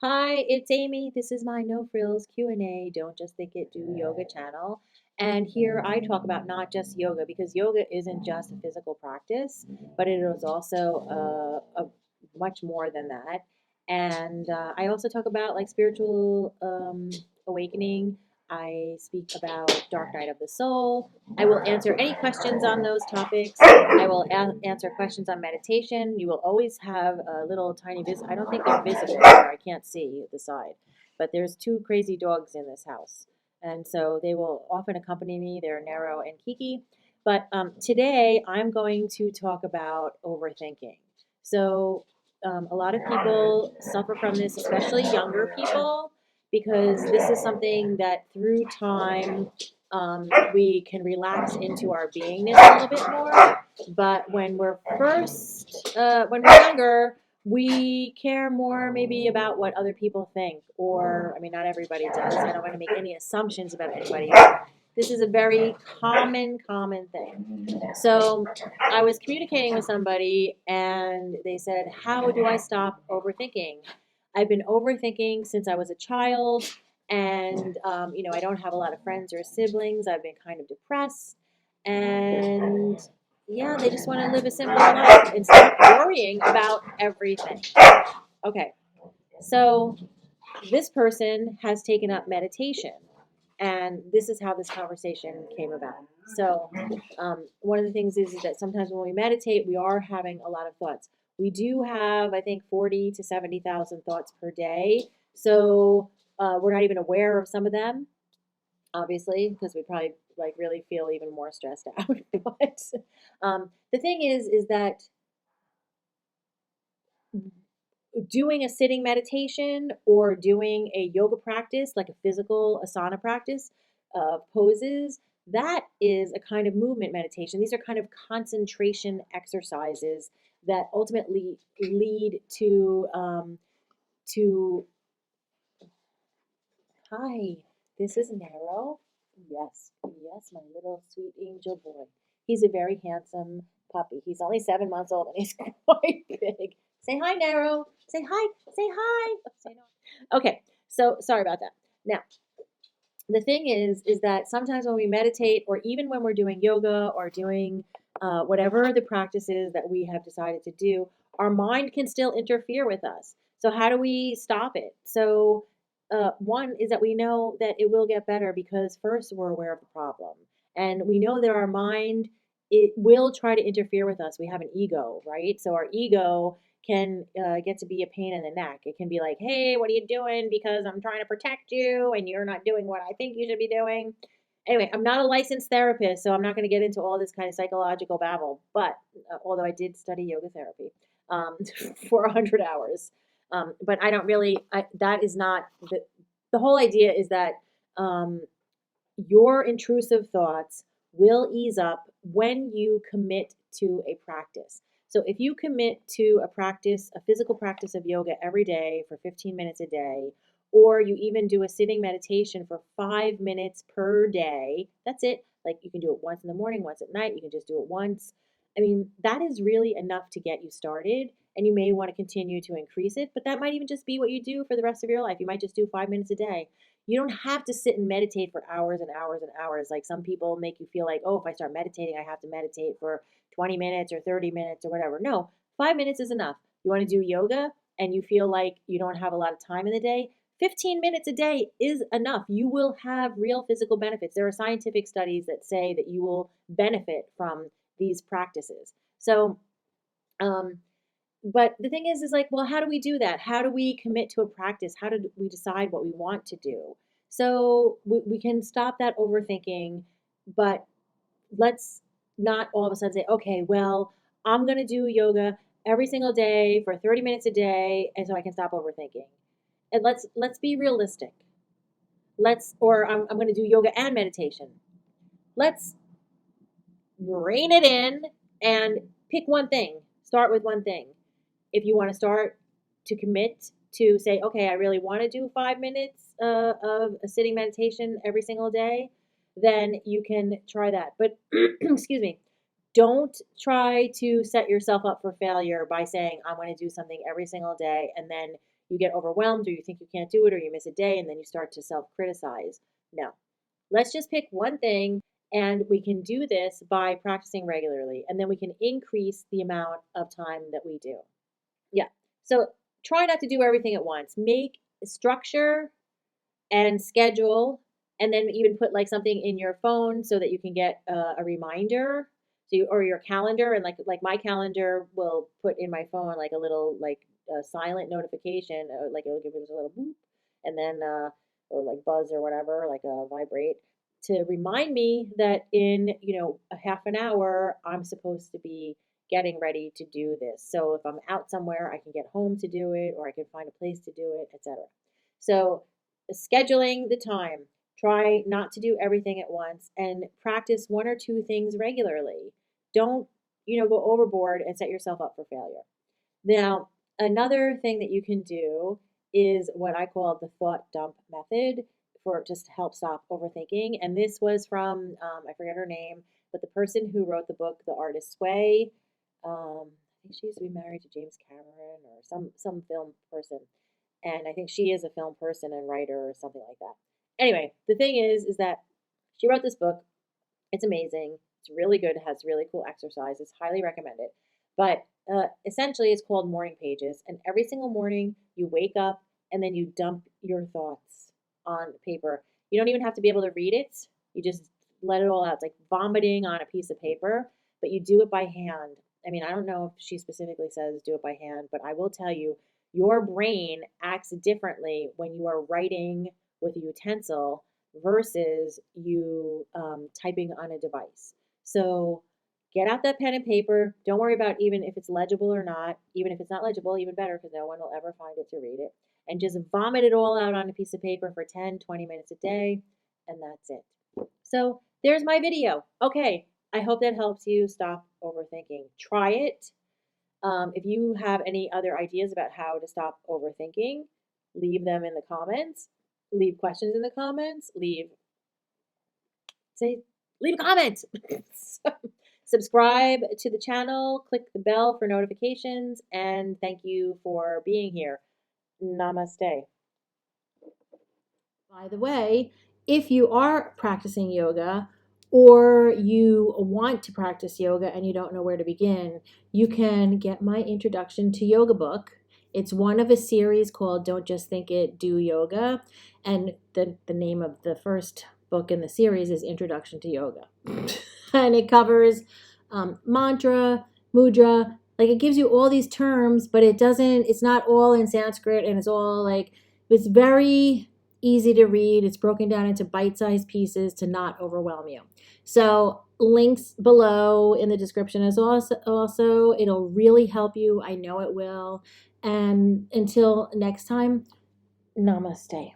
Hi, it's Amy. This is my No Frills Q&A. Don't just think it, do yoga channel. And here I talk about not just yoga because yoga isn't just a physical practice, but it is also much more than that. And I also talk about like spiritual awakening. I speak about Dark Night of the Soul. I will answer any questions on those topics. I will answer questions on meditation. You will always have a little tiny I don't think they're visible here. I can't see at the side. But there's two crazy dogs in this house. And so they will often accompany me. They're Nero and Kiki. But today I'm going to talk about overthinking. So a lot of people suffer from this, especially younger people, because this is something that through time we can relax into our beingness a little bit more. But when we're younger, we care more maybe about what other people think. Or, I mean, not everybody does. I don't want to make any assumptions about anybody. This is a very common thing. So I was communicating with somebody and they said, how do I stop overthinking? I've been overthinking since I was a child, and I don't have a lot of friends or siblings. I've been kind of depressed, and yeah, they just want to live a simple life and stop worrying about everything. Okay, so this person has taken up meditation, and this is how this conversation came about. So, one of the things is that sometimes when we meditate, we are having a lot of thoughts. We do have, I think, 40 to 70,000 thoughts per day. So, we're not even aware of some of them, obviously, because we probably like really feel even more stressed out. But the thing is that doing a sitting meditation or doing a yoga practice, like a physical asana practice, poses, that is a kind of movement meditation. These are kind of concentration exercises that ultimately lead to hi, this is Nero. Yes, my little sweet angel boy. He's a very handsome puppy. He's only 7 months old and he's quite big. Say hi, Nero. Say hi. Say hi. Say no. Okay, so sorry about that. Now, the thing is that sometimes when we meditate, or even when we're doing yoga or doing whatever the practice is that we have decided to do, our mind can still interfere with us. So how do we stop it? So one is that we know that it will get better because first we're aware of the problem, and we know that our mind, it will try to interfere with us. We have an ego, right? So our ego can get to be a pain in the neck. It can be like, hey, what are you doing? Because I'm trying to protect you and you're not doing what I think you should be doing. Anyway, I'm not a licensed therapist, so I'm not going to get into all this kind of psychological babble. But although I did study yoga therapy for 100 hours, but I don't really, that is not, the whole idea is that um, your intrusive thoughts will ease up when you commit to a practice. So if you commit to a practice, a physical practice of yoga every day for 15 minutes a day, or you even do a sitting meditation for 5 minutes per day, that's it. Like you can do it once in the morning, once at night, you can just do it once. I mean, that is really enough to get you started. And you may want to continue to increase it, but that might even just be what you do for the rest of your life. You might just do 5 minutes a day. You don't have to sit and meditate for hours and hours and hours. Like some people make you feel like, oh, if I start meditating, I have to meditate for 20 minutes or 30 minutes or whatever. No, 5 minutes is enough. You want to do yoga and you feel like you don't have a lot of time in the day, 15 minutes a day is enough. You will have real physical benefits. There are scientific studies that say that you will benefit from these practices. So, um, but the thing is like, well, how do we do that? How do we commit to a practice? How do we decide what we want to do? So we can stop that overthinking, but let's not all of a sudden say, okay, well, I'm going to do yoga every single day for 30 minutes a day, and so I can stop overthinking. And let's be realistic. I'm going to do yoga and meditation. Let's rein it in and pick one thing. Start with one thing. If you want to start to commit to say, okay, I really want to do 5 minutes of a sitting meditation every single day, then you can try that. But excuse me, don't try to set yourself up for failure by saying, I'm going to do something every single day, and then you get overwhelmed or you think you can't do it or you miss a day and then you start to self-criticize. No. Let's just pick one thing and we can do this by practicing regularly and then we can increase the amount of time that we do. Yeah. So try not to do everything at once. Make structure and schedule, and then even put like something in your phone so that you can get a reminder. So or your calendar, and like my calendar will put in my phone like a little like silent notification, like it'll give it a little boop, and then or like buzz or whatever, like a vibrate to remind me that in a half an hour I'm supposed to be getting ready to do this. So if I'm out somewhere, I can get home to do it, or I can find a place to do it, etc. So scheduling the time. Try not to do everything at once and practice one or two things regularly. Don't, go overboard and set yourself up for failure. Now, another thing that you can do is what I call the thought dump method for just to help stop overthinking. And this was from, I forget her name, but the person who wrote the book, The Artist's Way. I think she used to be married to James Cameron or some film person. And I think she is a film person and writer or something like that. Anyway, the thing is that she wrote this book. It's amazing. It's really good. It has really cool exercises. Highly recommend it. But essentially, it's called morning pages. And every single morning, you wake up and then you dump your thoughts on paper. You don't even have to be able to read it. You just let it all out. It's like vomiting on a piece of paper, but you do it by hand. I mean, I don't know if she specifically says do it by hand, but I will tell you, your brain acts differently when you are writing with a utensil versus you typing on a device. So get out that pen and paper. Don't worry about even if it's legible or not. Even if it's not legible, even better because no one will ever find it to read it. And just vomit it all out on a piece of paper for 10, 20 minutes a day, and that's it. So there's my video. Okay, I hope that helps you stop overthinking. Try it. If you have any other ideas about how to stop overthinking, leave them in the comments. Leave questions in the comments. Leave a comment. Subscribe to the channel. Click the bell for notifications. And thank you for being here. Namaste. By the way, if you are practicing yoga or you want to practice yoga and you don't know where to begin, you can get my Introduction to Yoga book. It's one of a series called Don't Just Think It, Do Yoga. And the name of the first book in the series is Introduction to Yoga. And it covers mantra, mudra, like it gives you all these terms, but it's not all in Sanskrit, and it's very easy to read. It's broken down into bite-sized pieces to not overwhelm you. So links below in the description is also it'll really help you. I know it will. And until next time, namaste.